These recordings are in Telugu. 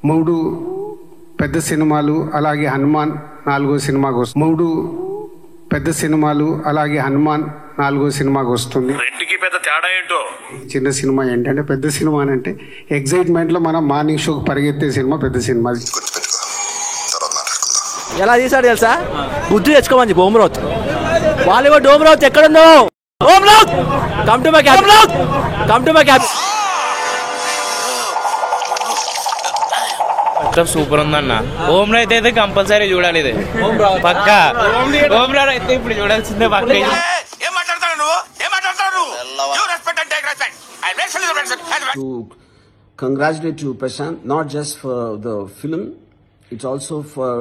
మూడు పెద్ద సినిమాలు అలాగే హనుమాన్ 4వ సినిమాకి వస్తుంది. 3 పెద్ద సినిమాలు అలాగే హనుమాన్ 4వ సినిమాకి వస్తుంది. రెండుకి పెద్ద తేడా ఏంటో. చిన్న సినిమా ఏంటంటే పెద్ద సినిమా అంటే ఎగ్జైట్మెంట్ లో మనం మార్నింగ్ షోకి పరిగెత్తే సినిమా పెద్ద సినిమా. ఎలా తీసాడు తెలుసా? బుద్ధి తెచ్చుకోమని ఓమ్రావత్ బాలీవుడ్. ఓమ్రావత్ ఎక్కడుందో? Omrawat come to my cab, come to my cab. Super ఉందన్న. ఓమ్రావత్ అయితే కంపల్సరీ చూడాలి. ఇది పక్కా ఓమ్రావత్ అయితే ఇప్పుడు చూడాల్సిందే పక్క. ఏం మాట్లాడతాడు నువ్వు? ఏం మాట్లాడతాడు? To congratulate you, Prashant, not just for the film, it's also for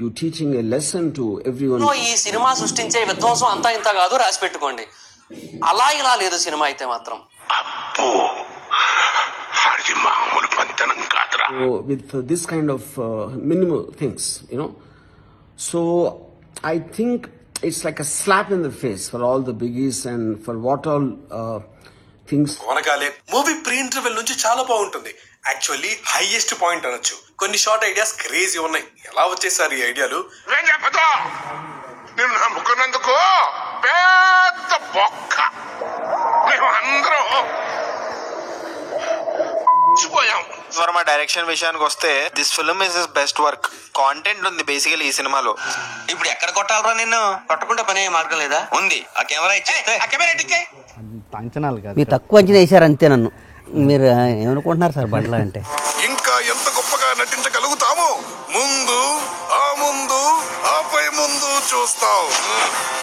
you teaching a lesson to everyone. ఈ సినిమా సృష్టించే విధ్వంసం అంతా ఇంత కాదు, రాసి పెట్టుకోండి. అలా ఇలా లేదు సినిమా అయితే మాత్రం. With this kind of minimal things, you know. So I think it's like a slap in the face for all the biggies and for what all things. Movie pre interval నుంచి చాలా బాగుంటుంది. యాక్చువల్లీ హైయెస్ట్ పాయింట్ అనొచ్చు. కొన్ని షార్ట్ ఐడియాస్ క్రేజీ ఉన్నాయి. ఎలా వచ్చేసారు ఈ ఐడియాలు? నిన్ను నమ్ముకున్నందుకు పెద్ద బొక్క. మేమందరం మా డైరెక్షన్ విషయానికి వస్తే this film is his best work. Content ఉంది బేసికలీ ఈ సినిమాలో. ఇప్పుడు ఎక్కడ కొట్టాలరా నిన్ను? కొట్టకుండా పని మార్గం లేదా? ఉంది. ఆ కెమెరా ఇచ్చేస్తే మీరు తక్కువ అంచనా వేశారు అంతే నన్ను. మీరు ఏమనుకుంటున్నారు సార్ బండ్ల అంటే? ఇంకా ఎంత గొప్పగా నటించగలుగుతామో ముందు ఆపై ముందు చూస్తావు.